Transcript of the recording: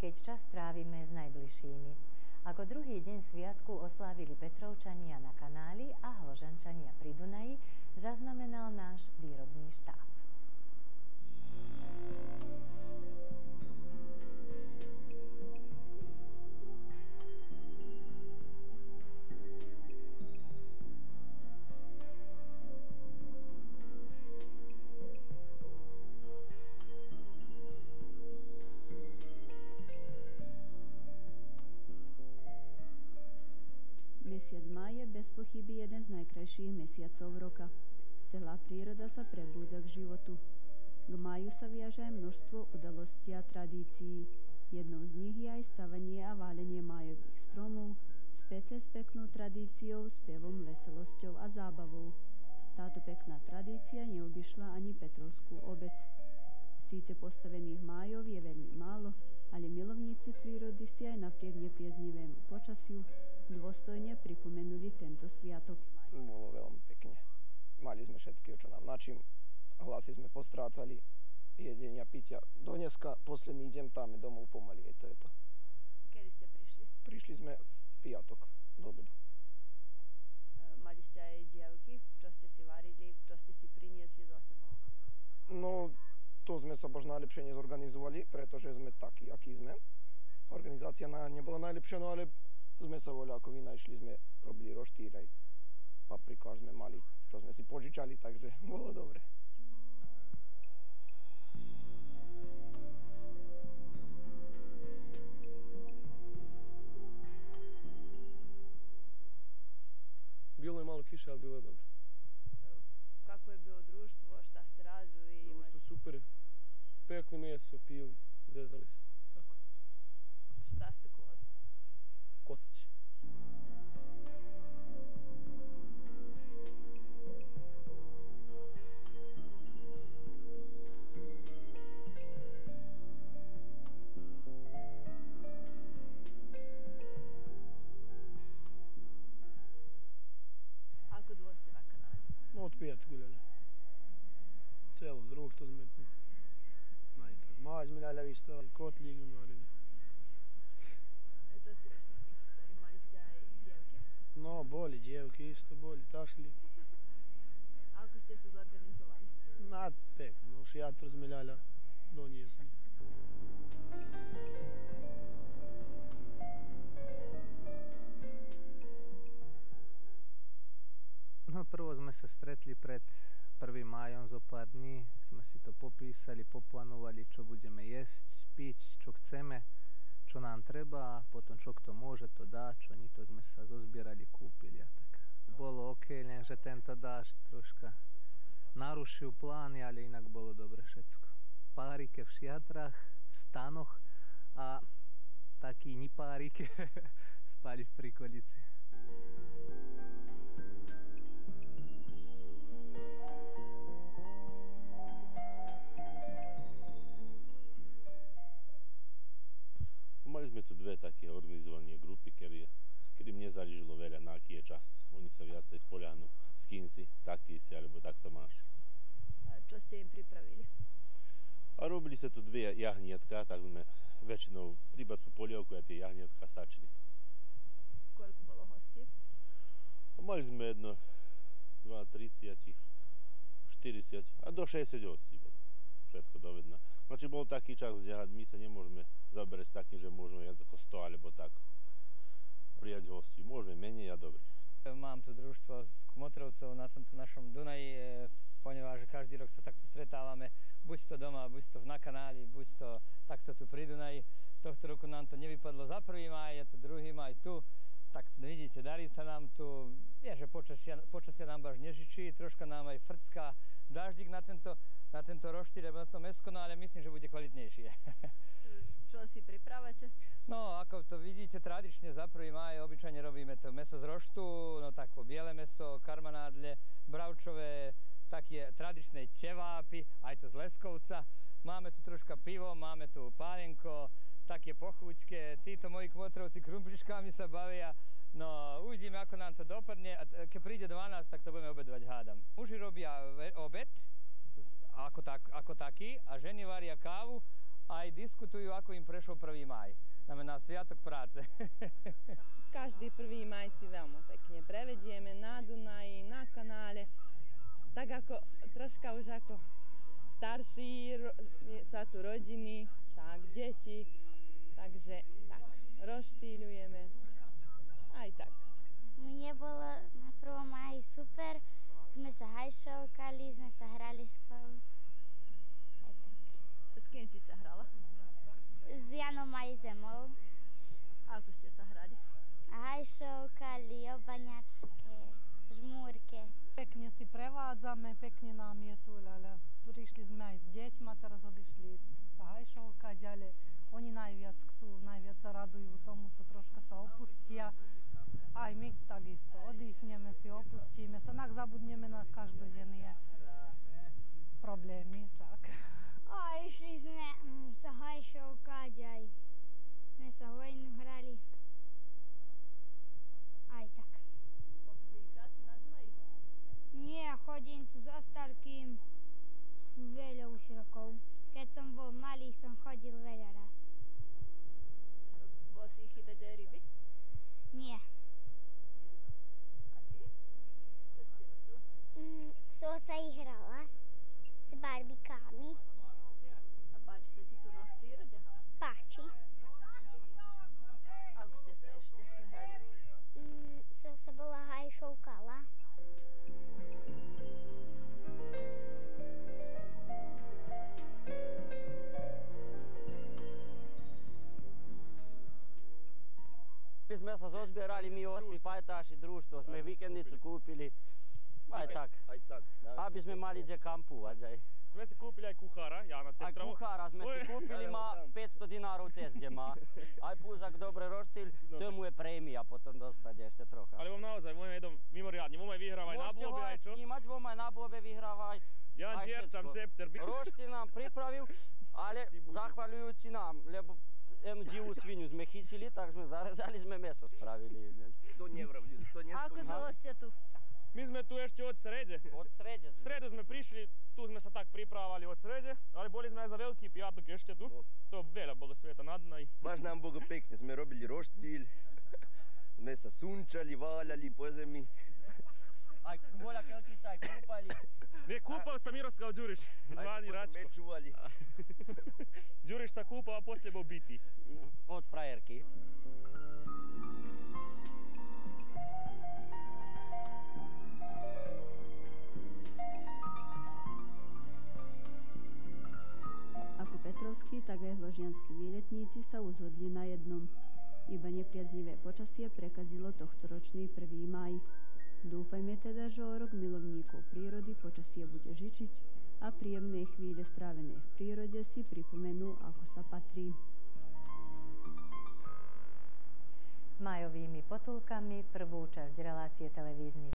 keď čas trávime s najbližšími. Ako druhý deň sviatku oslávili Petrovčania na kanáli a Hložančania pri Dunaji, zaznamenal náš výrobný štáb. Mesiac máj je bez pochyby jeden z najkrajších mesiacov roka. Celá príroda sa prebúdza k životu. K máju sa viaže aj množstvo udalostí a tradícií. Jednou z nich je aj stavanie a válenie májových stromov, späté s peknou tradíciou, spevom, veselosťou a zábavou. Táto pekná tradícia neobyšla ani Petrovskú obec. Síce postavených májov je veľmi málo, ale milovníci prírody si aj napriek nepriaznivému počasiu dôstojne pripomenuli tento sviatok. Bolo veľmi pekne. Mali sme všetkého, čo nám načím. Hlasy sme postrácali, jedenia, pitia. Do dneska posledný idem tam domov pomaly, je to. Kedy ste prišli? Prišli sme v piatok do obedu. Mali ste aj dievky? Čo ste si varili? Čo ste si priniesli za sebou? No, to sme sa možno najlepšie nezorganizovali, pretože sme takí, akí sme. Organizácia nebola najlepšia, no ale sme sa voľako vynajšli, sme robili roštýr, aj paprikáž sme mali, čo sme si požičali, takže bolo dobre. Bilo je malo kiše, ali bilo je dobro. Kako je bilo društvo, šta ste radili? Društvo super, pekli meso, pili, zezali se, tako. Šta ste kuvali? Kotlić. Ako dugo ste na kanali? Od 5 guljali. Celo društvo sme tu. Tak, maj sme ljali isto, kotlik sme varili. To si rešli tih stvari, mali ste aj djevke? No, boli djevke isto, boli tašli. Ako ste se zorganizovali? Pek, no šijatru sme ljali donijesli. No, prvo sme sa stretli pred 1. májom zo pár dní. Sme si to popísali, poplánovali, čo budeme jesť, piť, čo chceme, čo nám treba, a potom čo kto môže, to dá, čo nie, to sme sa zozbierali, kúpili a tak. Bolo OK, lenže tento dážď troška narušil plány, ale inak bolo dobre všetko. Párike v šiatrach, stanoch a takí nepárike spali v prikolici. Mali sme tu dve také organizované grupy, kedy mne zaližilo veľa, na aký je čas. Oni sa viacej spoliahnu, s kým si, taký si, alebo tak sa máš. A čo ste im pripravili? A robili sa tu dve jahniatka, tak sme väčšinou rybacú polievku a tie jahniatka stačili. Koľko bolo hostí? Mali sme 30, 40 a do 60 hostí bolo. Všetko dovedno. Znači bol taký čas, kde my sa nemôžeme zaberať s takým, že môžeme viac ako 100 alebo tak prijať hostí. Môžeme menej a dobre. Mám tu družstvo z Kmotrovcov na tomto našom Dunaji, ponieważ každý rok sa takto stretávame, buď to doma, buď to na kanáli, buď to takto tu pri Dunaji. Tohto roku nám to nevypadlo za 1. máj, je to 2. máj tu. Tak vidíte, darí sa nám tu, je, že počasie nám baš nežičí, troška nám aj frcká dáždik na tento roštýr, na to mesko, no ale myslím, že bude kvalitnejšie. Čo si pripravujete? No, ako to vidíte, tradične za 1. máj obyčajne robíme to meso z roštu, no tako biele meso, karmanádle, bravčové, také tradičné cevápy, aj to z Leskovca. Máme tu troška pivo, máme tu pálenko, také pochúčke, títo moji kmotrovci krumpličkami sa bavia. No, uvidíme, ako nám to dopadne. A keď príde 12, tak to budeme obedovať, hádam. Muži robia obed ako taký a ženy varia kávu aj diskutujú, ako im prešiel 1. maj. Znamená Sviatok práce. Každý 1. maj si veľmi pekne prevedieme na Dunaji, na kanále. Tak ako troška už ako starší sa tu rodiny, však deti. Takže tak, rozštýľujeme. Aj tak. Mne bolo na 1. máji super. Sme sa hajšovkali, sme sa hrali spolu. Aj tak. S kým si sa hrala? S Janom aj Zemou. Ako ste sa hrali? Hajšovkali, obaňačke, žmúrke. Pekne si prevádzame, pekne nám je tu, ale prišli sme aj s deťma, teraz odišli sa hajšovkať, ale oni najviac chcú, najviac sa radujú tomuto, troška sa opustia. Aj my takisto oddychneme si, opustíme sa, nak zabudneme na každodenné problémy, čak. A išli sme sa hajšovkať, aj sme sa vojnu hrali. Aj tak. Poprvýkrát si na Dunaji? Nie, chodím tu za starkým veľa už rokov. Keď som bol malý, som chodil veľa raz. Bol si chytať aj ryby? Nie. A ty? Čo si robila? Som sa i hrala s barbikami. A páči sa ti tu v prírode? Páči. Ako ste sa ešte hrali? Som sa bola hajšovkala. Sme sa zozbierali mi 8 pajtaši društvo, sme vikendicu kúpili. Aj tak, aby sme mali gdje kampovať. Sme si kúpili aj kuchára, Jana Centramo. Aj kuchára sme si kúpili, má 500 dinárov ceste má. Aj plus, ak dobre roštil, to mu je prémia potom dostať ešte trocha. Ale vám naozaj, môžeme jedom mimoriadne, môžeme vyhrávaj na bôbe aj čo? Môžete ho aj snímať, môžeme aj na bôbe vyhrávaj. Jan Džierčan, Cepter. Roštil nám pripravil, ale zahvaľujúci nám, lebo jednu divú svinu sme chytili, tak sme zarezali, sme meso spravili. To nevravljujú, to nespomínam. Ako dlho ste tu? My sme tu ešte od srede. Od srede. V stredu sme prišli, tu sme sa tak pripravali od srede, ale boli sme aj za Veľký piatok ešte tu. To veľa bolo sveta na Dunaji. Baš nám bolo pekne, sme robili roštilj, sme sa sunčali, váľali po zemi. Aj bola keľky sa aj kúpali. Nie, kúpal sa Miroslav Ďuriš, zvaný Račko. Aj mečuvali. Ďuriš sa kúpal a posle bol bitý. No, od frajerky. Ako petrovskí, tak aj hložianskí výletníci sa uzhodli na jednom. Iba nepriaznivé počasie prekazilo tohtoročný 1. maj. Dúfajme teda, že o rok milovníkov prírody počasie bude žičiť a príjemné chvíle strávené v prírode si pripomenú, ako sa patrí. Majovými potulkami prvú časť relácie televízny